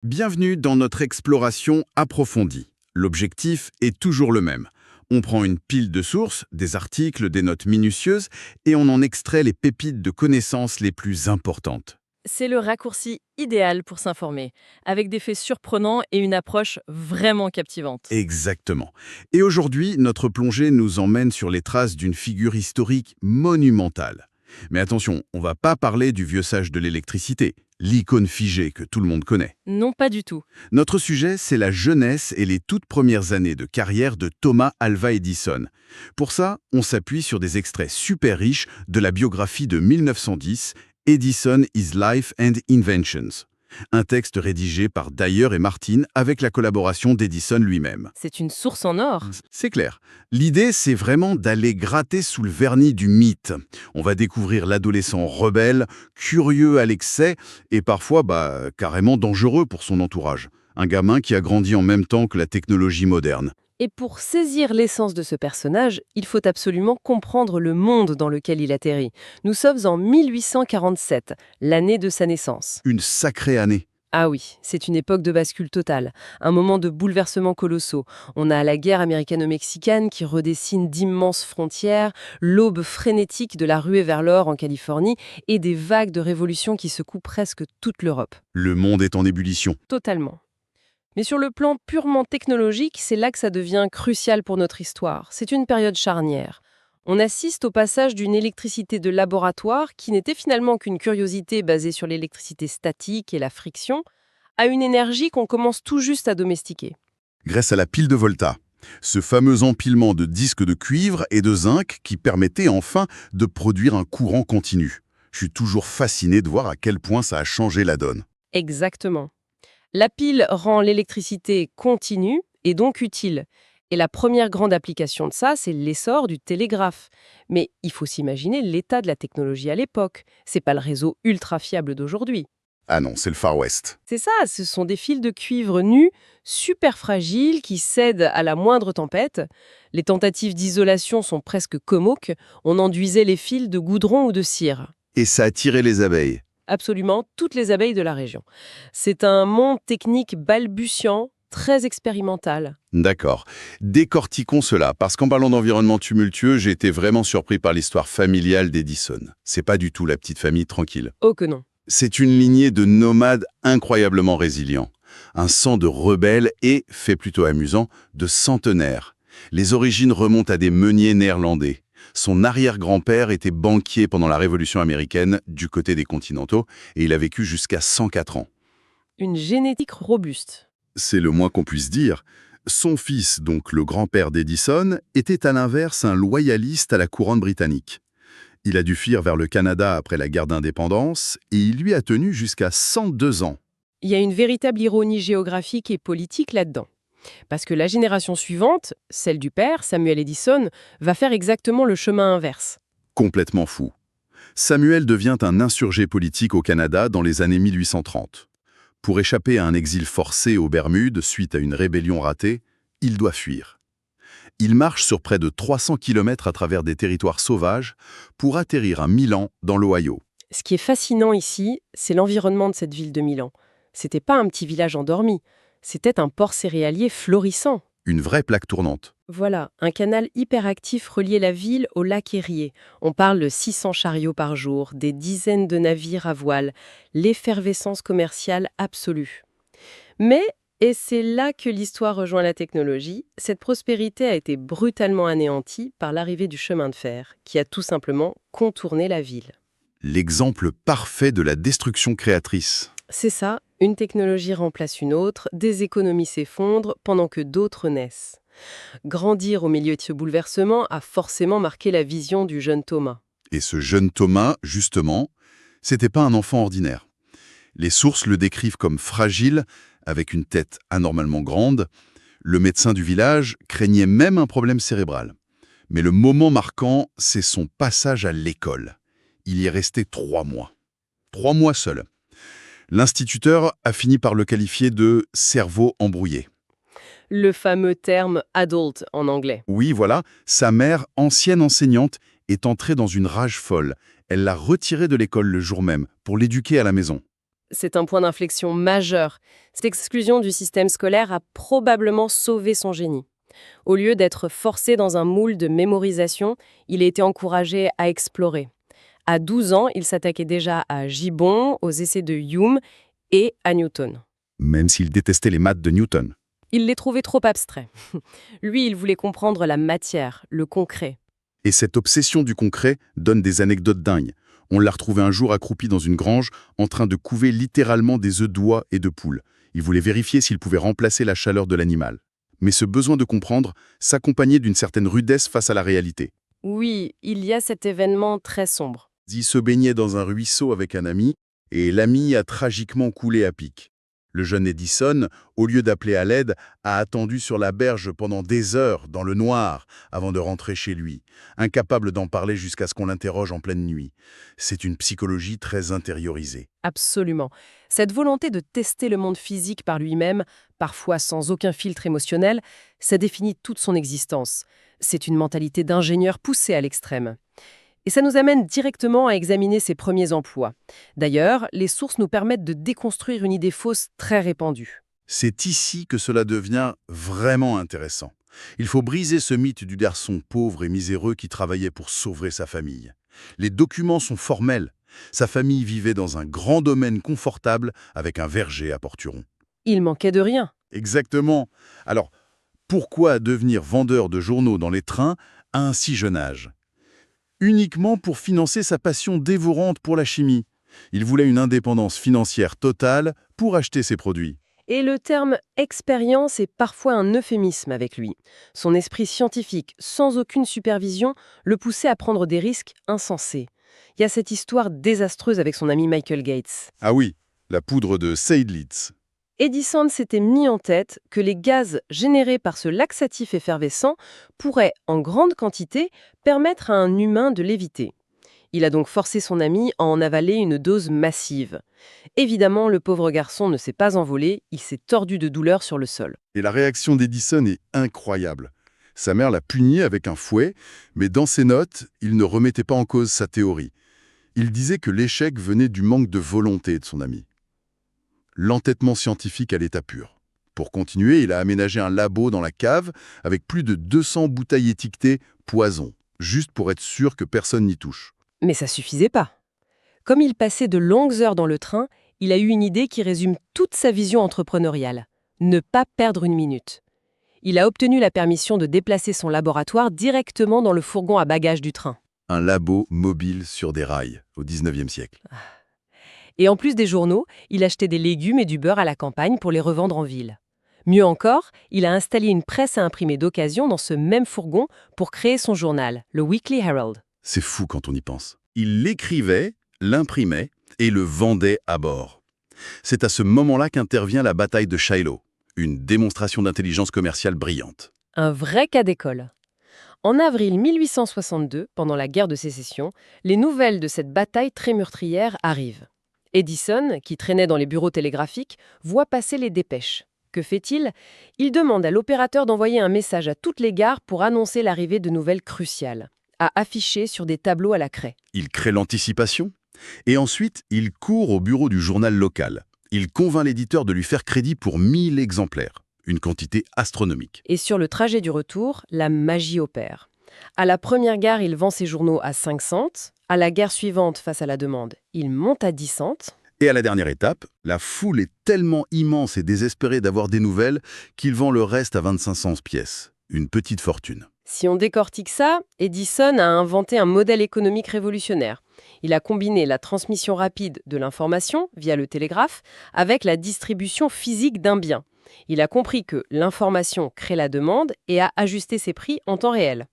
Bienvenue dans notre exploration approfondie. L'objectif est toujours le même. On prend une pile de sources, des articles, des notes minutieuses, et on en extrait les pépites de connaissances les plus importantes. C'est le raccourci idéal pour s'informer, avec des faits surprenants et une approche vraiment captivante. Exactement. Et aujourd'hui, notre plongée nous emmène sur les traces d'une figure historique monumentale. Mais attention, on va pas parler du vieux sage de l'électricité, l'icône figée que tout le monde connaît. Non, pas du tout. Notre sujet, c'est la jeunesse et les toutes premières années de carrière de Thomas Alva Edison. Pour ça, on s'appuie sur des extraits super riches de la biographie de 1910, Edison, His Life and Inventions. Un texte rédigé par Dyer et Martin avec la collaboration d'Edison lui-même. C'est une source en or. C'est clair. L'idée, c'est vraiment d'aller gratter sous le vernis du mythe. On va découvrir l'adolescent rebelle, curieux à l'excès et parfois carrément dangereux pour son entourage. Un gamin qui a grandi en même temps que la technologie moderne. Et pour saisir l'essence de ce personnage, il faut absolument comprendre le monde dans lequel il atterrit. Nous sommes en 1847, l'année de sa naissance. Une sacrée année. Ah oui, c'est une époque de bascule totale, un moment de bouleversements colossaux. On a la guerre américano-mexicaine qui redessine d'immenses frontières, l'aube frénétique de la ruée vers l'or en Californie et des vagues de révolution qui secouent presque toute l'Europe. Le monde est en ébullition. Totalement. Mais sur le plan purement technologique, c'est là que ça devient crucial pour notre histoire. C'est une période charnière. On assiste au passage d'une électricité de laboratoire, qui n'était finalement qu'une curiosité basée sur l'électricité statique et la friction, à une énergie qu'on commence tout juste à domestiquer. Grâce à la pile de Volta. Ce fameux empilement de disques de cuivre et de zinc qui permettait enfin de produire un courant continu. Je suis toujours fasciné de voir à quel point ça a changé la donne. Exactement. La pile rend l'électricité continue et donc utile. Et la première grande application de ça, c'est l'essor du télégraphe. Mais il faut s'imaginer l'état de la technologie à l'époque. C'est pas le réseau ultra fiable d'aujourd'hui. Ah non, c'est le Far West. C'est ça, ce sont des fils de cuivre nus, super fragiles, qui cèdent à la moindre tempête. Les tentatives d'isolation sont presque comiques. On enduisait les fils de goudron ou de cire. Et ça a tiré les abeilles. Absolument toutes les abeilles de la région. C'est un monde technique balbutiant, très expérimental. D'accord. Décortiquons cela, parce qu'en parlant d'environnement tumultueux, j'ai été vraiment surpris par l'histoire familiale d'Edison. C'est pas du tout la petite famille tranquille. Oh que non. C'est une lignée de nomades incroyablement résilients. Un sang de rebelles et, fait plutôt amusant, de centenaires. Les origines remontent à des meuniers néerlandais. Son arrière-grand-père était banquier pendant la Révolution américaine du côté des Continentaux et il a vécu jusqu'à 104 ans. Une génétique robuste. C'est le moins qu'on puisse dire. Son fils, donc le grand-père d'Edison, était à l'inverse un loyaliste à la couronne britannique. Il a dû fuir vers le Canada après la guerre d'indépendance et il lui a tenu jusqu'à 102 ans. Il y a une véritable ironie géographique et politique là-dedans. Parce que la génération suivante, celle du père, Samuel Edison, va faire exactement le chemin inverse. Complètement fou. Samuel devient un insurgé politique au Canada dans les années 1830. Pour échapper à un exil forcé aux Bermudes suite à une rébellion ratée, il doit fuir. Il marche sur près de 300 km à travers des territoires sauvages pour atterrir à Milan, dans l'Ohio. Ce qui est fascinant ici, c'est l'environnement de cette ville de Milan. C'était pas un petit village endormi, c'était un port céréalier florissant. Une vraie plaque tournante. Voilà, un canal hyperactif reliait la ville au lac Erie. On parle de 600 chariots par jour, des dizaines de navires à voile, l'effervescence commerciale absolue. Mais, et c'est là que l'histoire rejoint la technologie, cette prospérité a été brutalement anéantie par l'arrivée du chemin de fer, qui a tout simplement contourné la ville. L'exemple parfait de la destruction créatrice. C'est ça, une technologie remplace une autre, des économies s'effondrent pendant que d'autres naissent. Grandir au milieu de ce bouleversement a forcément marqué la vision du jeune Thomas. Et ce jeune Thomas, justement, c'était pas un enfant ordinaire. Les sources le décrivent comme fragile, avec une tête anormalement grande. Le médecin du village craignait même un problème cérébral. Mais le moment marquant, c'est son passage à l'école. Il y est resté 3 mois. 3 mois seul. L'instituteur a fini par le qualifier de « cerveau embrouillé ». Le fameux terme « adult » en anglais. Oui, voilà, sa mère, ancienne enseignante, est entrée dans une rage folle. Elle l'a retiré de l'école le jour même, pour l'éduquer à la maison. C'est un point d'inflexion majeur. Cette exclusion du système scolaire a probablement sauvé son génie. Au lieu d'être forcé dans un moule de mémorisation, il a été encouragé à explorer. À 12 ans, il s'attaquait déjà à Gibbon, aux essais de Hume et à Newton. Même s'il détestait les maths de Newton. Il les trouvait trop abstraits. Lui, il voulait comprendre la matière, le concret. Et cette obsession du concret donne des anecdotes dingues. On l'a retrouvé un jour accroupi dans une grange, en train de couver littéralement des œufs d'oie et de poule. Il voulait vérifier s'il pouvait remplacer la chaleur de l'animal. Mais ce besoin de comprendre s'accompagnait d'une certaine rudesse face à la réalité. Oui, il y a cet événement très sombre. Il se baignait dans un ruisseau avec un ami, et l'ami a tragiquement coulé à pic. Le jeune Edison, au lieu d'appeler à l'aide, a attendu sur la berge pendant des heures, dans le noir, avant de rentrer chez lui, incapable d'en parler jusqu'à ce qu'on l'interroge en pleine nuit. C'est une psychologie très intériorisée. Absolument. Cette volonté de tester le monde physique par lui-même, parfois sans aucun filtre émotionnel, ça définit toute son existence. C'est une mentalité d'ingénieur poussée à l'extrême. Et ça nous amène directement à examiner ses premiers emplois. D'ailleurs, les sources nous permettent de déconstruire une idée fausse très répandue. C'est ici que cela devient vraiment intéressant. Il faut briser ce mythe du garçon pauvre et miséreux qui travaillait pour sauver sa famille. Les documents sont formels. Sa famille vivait dans un grand domaine confortable avec un verger à Porturon. Il manquait de rien. Exactement. Alors, pourquoi devenir vendeur de journaux dans les trains à un si jeune âge ? Uniquement pour financer sa passion dévorante pour la chimie. Il voulait une indépendance financière totale pour acheter ses produits. Et le terme « expérience » est parfois un euphémisme avec lui. Son esprit scientifique, sans aucune supervision, le poussait à prendre des risques insensés. Il y a cette histoire désastreuse avec son ami Michael Gates. Ah oui, la poudre de Seydlitz. Edison s'était mis en tête que les gaz générés par ce laxatif effervescent pourraient, en grande quantité, permettre à un humain de léviter. Il a donc forcé son ami à en avaler une dose massive. Évidemment, le pauvre garçon ne s'est pas envolé, il s'est tordu de douleur sur le sol. Et la réaction d'Edison est incroyable. Sa mère l'a puni avec un fouet, mais dans ses notes, il ne remettait pas en cause sa théorie. Il disait que l'échec venait du manque de volonté de son ami. L'entêtement scientifique à l'état pur. Pour continuer, il a aménagé un labo dans la cave avec plus de 200 bouteilles étiquetées « poison », juste pour être sûr que personne n'y touche. Mais ça suffisait pas. Comme il passait de longues heures dans le train, il a eu une idée qui résume toute sa vision entrepreneuriale. Ne pas perdre une minute. Il a obtenu la permission de déplacer son laboratoire directement dans le fourgon à bagages du train. Un labo mobile sur des rails, au 19e siècle. Et en plus des journaux, il achetait des légumes et du beurre à la campagne pour les revendre en ville. Mieux encore, il a installé une presse à imprimer d'occasion dans ce même fourgon pour créer son journal, le Weekly Herald. C'est fou quand on y pense. Il l'écrivait, l'imprimait et le vendait à bord. C'est à ce moment-là qu'intervient la bataille de Shiloh, une démonstration d'intelligence commerciale brillante. Un vrai cas d'école. En avril 1862, pendant la guerre de sécession, les nouvelles de cette bataille très meurtrière arrivent. Edison, qui traînait dans les bureaux télégraphiques, voit passer les dépêches. Que fait-il ? Il demande à l'opérateur d'envoyer un message à toutes les gares pour annoncer l'arrivée de nouvelles cruciales, à afficher sur des tableaux à la craie. Il crée l'anticipation et ensuite il court au bureau du journal local. Il convainc l'éditeur de lui faire crédit pour 1000 exemplaires, une quantité astronomique. Et sur le trajet du retour, la magie opère. À la première gare, il vend ses journaux à 5 cents. À la gare suivante, face à la demande, il monte à 10 cents. Et à la dernière étape, la foule est tellement immense et désespérée d'avoir des nouvelles qu'il vend le reste à 25 cents pièces. Une petite fortune. Si on décortique ça, Edison a inventé un modèle économique révolutionnaire. Il a combiné la transmission rapide de l'information, via le télégraphe, avec la distribution physique d'un bien. Il a compris que l'information crée la demande et a ajusté ses prix en temps réel.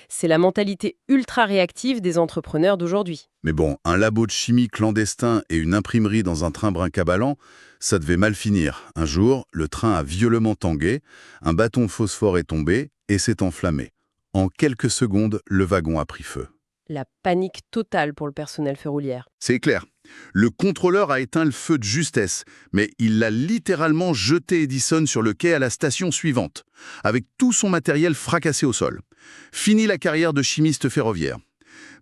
C'est la mentalité ultra réactive des entrepreneurs d'aujourd'hui. Mais bon, un labo de chimie clandestin et une imprimerie dans un train brincaballant, ça devait mal finir. Un jour, le train a violemment tangué, un bâton de phosphore est tombé et s'est enflammé. En quelques secondes, le wagon a pris feu. La panique totale pour le personnel ferroviaire. C'est clair. Le contrôleur a éteint le feu de justesse, mais il l'a littéralement jeté Edison sur le quai à la station suivante, avec tout son matériel fracassé au sol. Fini la carrière de chimiste ferroviaire.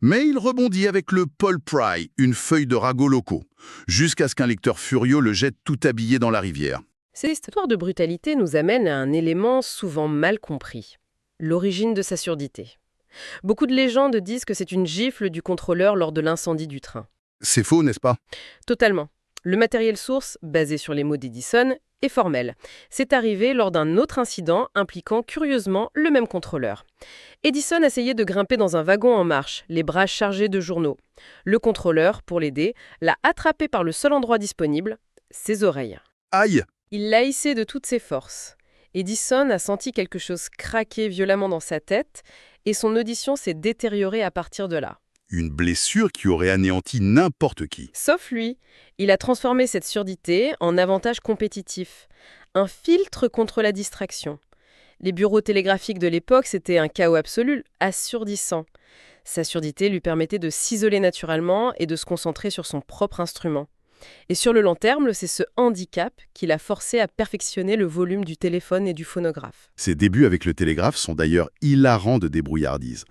Mais il rebondit avec le Paul Pry, une feuille de ragots locaux, jusqu'à ce qu'un lecteur furieux le jette tout habillé dans la rivière. Cette histoire de brutalité nous amène à un élément souvent mal compris, l'origine de sa surdité. Beaucoup de légendes disent que c'est une gifle du contrôleur lors de l'incendie du train. C'est faux, n'est-ce pas? Totalement. Le matériel source, basé sur les mots d'Edison, est formel. C'est arrivé lors d'un autre incident impliquant curieusement le même contrôleur. Edison essayait de grimper dans un wagon en marche, les bras chargés de journaux. Le contrôleur, pour l'aider, l'a attrapé par le seul endroit disponible, ses oreilles. Aïe! Il l'a hissé de toutes ses forces. Edison a senti quelque chose craquer violemment dans sa tête et son audition s'est détériorée à partir de là. Une blessure qui aurait anéanti n'importe qui. Sauf lui, il a transformé cette surdité en avantage compétitif, un filtre contre la distraction. Les bureaux télégraphiques de l'époque, c'était un chaos absolu, assourdissant. Sa surdité lui permettait de s'isoler naturellement et de se concentrer sur son propre instrument. Et sur le long terme, c'est ce handicap qui l'a forcé à perfectionner le volume du téléphone et du phonographe. Ses débuts avec le télégraphe sont d'ailleurs hilarants de débrouillardise.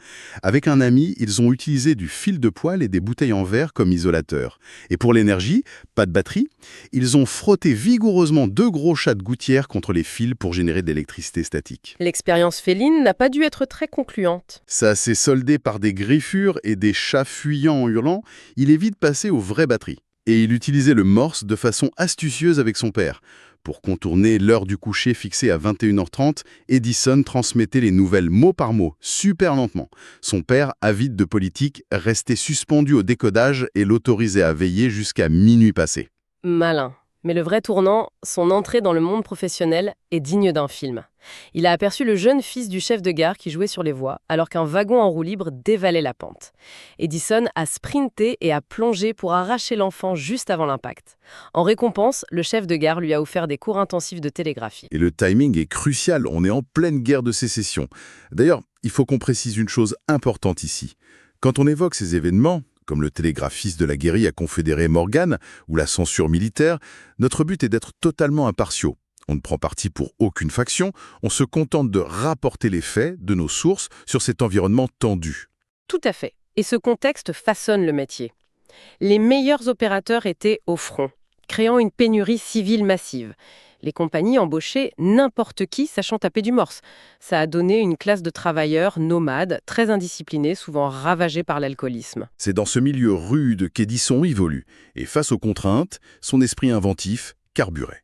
Avec un ami, ils ont utilisé du fil de poêle et des bouteilles en verre comme isolateurs. Et pour l'énergie, pas de batterie, ils ont frotté vigoureusement 2 gros chats de gouttière contre les fils pour générer de l'électricité statique. L'expérience féline n'a pas dû être très concluante. Ça s'est soldé par des griffures et des chats fuyant en hurlant. Il est vite passé aux vraies batteries. Et il utilisait le morse de façon astucieuse avec son père. Pour contourner l'heure du coucher fixée à 21h30, Edison transmettait les nouvelles mot par mot, super lentement. Son père, avide de politique, restait suspendu au décodage et l'autorisait à veiller jusqu'à minuit passé. Malin. Mais le vrai tournant, son entrée dans le monde professionnel, est digne d'un film. Il a aperçu le jeune fils du chef de gare qui jouait sur les voies, alors qu'un wagon en roue libre dévalait la pente. Edison a sprinté et a plongé pour arracher l'enfant juste avant l'impact. En récompense, le chef de gare lui a offert des cours intensifs de télégraphie. Et le timing est crucial, on est en pleine guerre de sécession. D'ailleurs, il faut qu'on précise une chose importante ici. Quand on évoque ces événements, comme le télégraphiste de la guérilla confédérée Morgan ou la censure militaire, notre but est d'être totalement impartiaux. On ne prend parti pour aucune faction, on se contente de rapporter les faits de nos sources sur cet environnement tendu. Tout à fait. Et ce contexte façonne le métier. Les meilleurs opérateurs étaient au front, créant une pénurie civile massive. Les compagnies embauchaient n'importe qui sachant taper du morse. Ça a donné une classe de travailleurs nomades, très indisciplinés, souvent ravagés par l'alcoolisme. C'est dans ce milieu rude qu'Edison évolue, et face aux contraintes, son esprit inventif carburait.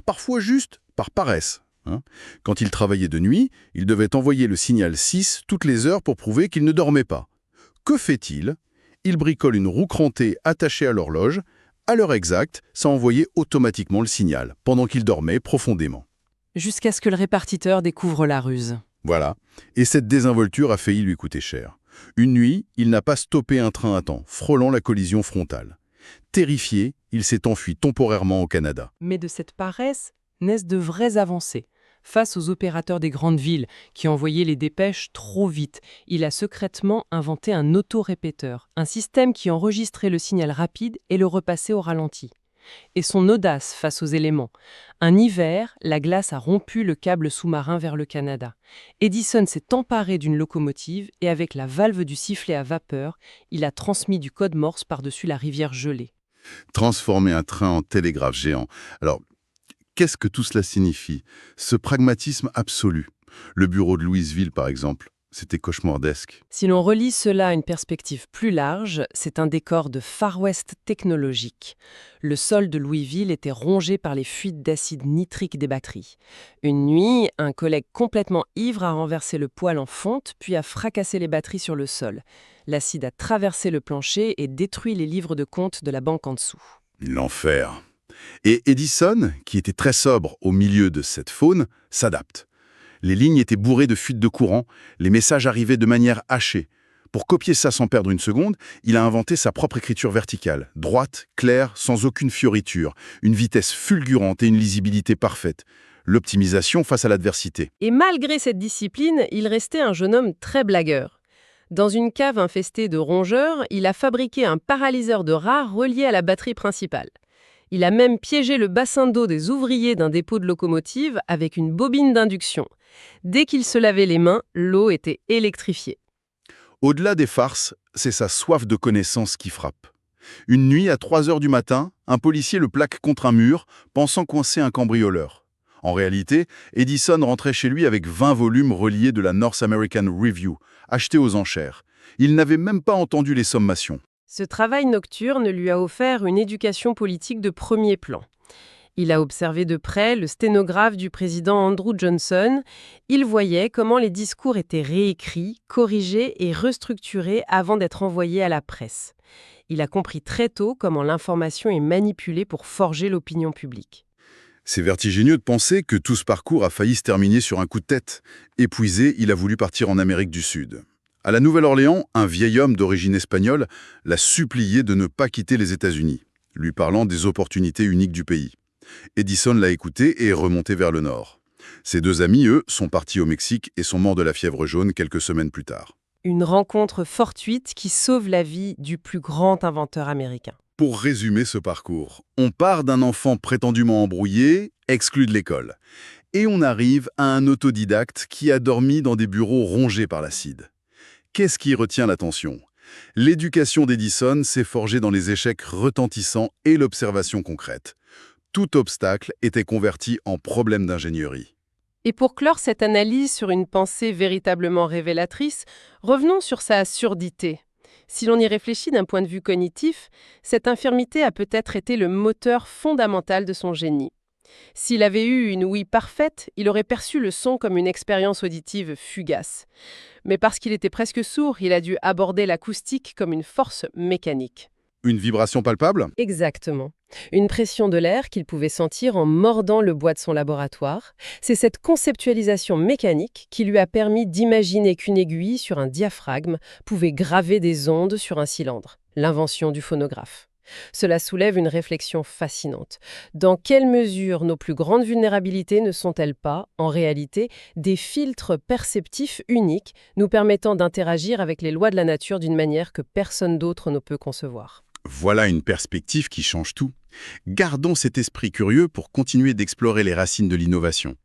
Parfois juste par paresse. Quand il travaillait de nuit, il devait envoyer le signal 6 toutes les heures pour prouver qu'il ne dormait pas. Que fait-il? Il bricole une roue crantée attachée à l'horloge. À l'heure exacte, ça envoyait automatiquement le signal, pendant qu'il dormait profondément. Jusqu'à ce que le répartiteur découvre la ruse. Voilà. Et cette désinvolture a failli lui coûter cher. Une nuit, il n'a pas stoppé un train à temps, frôlant la collision frontale. Terrifié, il s'est enfui temporairement au Canada. Mais de cette paresse naissent de vraies avancées. Face aux opérateurs des grandes villes qui envoyaient les dépêches trop vite, il a secrètement inventé un autorépéteur, un système qui enregistrait le signal rapide et le repassait au ralenti. Et son audace face aux éléments. Un hiver, la glace a rompu le câble sous-marin vers le Canada. Edison s'est emparé d'une locomotive et avec la valve du sifflet à vapeur, il a transmis du code Morse par-dessus la rivière gelée. Transformer un train en télégraphe géant. Alors, qu'est-ce que tout cela signifie? Ce pragmatisme absolu. Le bureau de Louisville, par exemple, c'était cauchemardesque. Si l'on relie cela à une perspective plus large, c'est un décor de Far West technologique. Le sol de Louisville était rongé par les fuites d'acide nitrique des batteries. Une nuit, un collègue complètement ivre a renversé le poêle en fonte, puis a fracassé les batteries sur le sol. L'acide a traversé le plancher et détruit les livres de compte de la banque en dessous. L'enfer. Et Edison, qui était très sobre au milieu de cette faune, s'adapte. Les lignes étaient bourrées de fuites de courant, les messages arrivaient de manière hachée. Pour copier ça sans perdre une seconde, il a inventé sa propre écriture verticale, droite, claire, sans aucune fioriture, une vitesse fulgurante et une lisibilité parfaite. L'optimisation face à l'adversité. Et malgré cette discipline, il restait un jeune homme très blagueur. Dans une cave infestée de rongeurs, il a fabriqué un paralyseur de rats relié à la batterie principale. Il a même piégé le bassin d'eau des ouvriers d'un dépôt de locomotive avec une bobine d'induction. Dès qu'il se lavait les mains, l'eau était électrifiée. Au-delà des farces, c'est sa soif de connaissance qui frappe. Une nuit, à 3 heures du matin, un policier le plaque contre un mur, pensant coincer un cambrioleur. En réalité, Edison rentrait chez lui avec 20 volumes reliés de la North American Review, achetés aux enchères. Il n'avait même pas entendu les sommations. Ce travail nocturne lui a offert une éducation politique de premier plan. Il a observé de près le sténographe du président Andrew Johnson. Il voyait comment les discours étaient réécrits, corrigés et restructurés avant d'être envoyés à la presse. Il a compris très tôt comment l'information est manipulée pour forger l'opinion publique. C'est vertigineux de penser que tout ce parcours a failli se terminer sur un coup de tête. Épuisé, il a voulu partir en Amérique du Sud. À la Nouvelle-Orléans, un vieil homme d'origine espagnole l'a supplié de ne pas quitter les États-Unis, lui parlant des opportunités uniques du pays. Edison l'a écouté et est remonté vers le nord. Ses deux amis, eux, sont partis au Mexique et sont morts de la fièvre jaune quelques semaines plus tard. Une rencontre fortuite qui sauve la vie du plus grand inventeur américain. Pour résumer ce parcours, on part d'un enfant prétendument embrouillé, exclu de l'école. Et on arrive à un autodidacte qui a dormi dans des bureaux rongés par l'acide. Qu'est-ce qui retient l'attention? L'éducation d'Edison s'est forgée dans les échecs retentissants et l'observation concrète. Tout obstacle était converti en problème d'ingénierie. Et pour clore cette analyse sur une pensée véritablement révélatrice, revenons sur sa surdité. Si l'on y réfléchit d'un point de vue cognitif, cette infirmité a peut-être été le moteur fondamental de son génie. S'il avait eu une ouïe parfaite, il aurait perçu le son comme une expérience auditive fugace. Mais parce qu'il était presque sourd, il a dû aborder l'acoustique comme une force mécanique. Une vibration palpable? Exactement. Une pression de l'air qu'il pouvait sentir en mordant le bois de son laboratoire. C'est cette conceptualisation mécanique qui lui a permis d'imaginer qu'une aiguille sur un diaphragme pouvait graver des ondes sur un cylindre, l'invention du phonographe. Cela soulève une réflexion fascinante. Dans quelle mesure nos plus grandes vulnérabilités ne sont-elles pas, en réalité, des filtres perceptifs uniques nous permettant d'interagir avec les lois de la nature d'une manière que personne d'autre ne peut concevoir? Voilà une perspective qui change tout. Gardons cet esprit curieux pour continuer d'explorer les racines de l'innovation.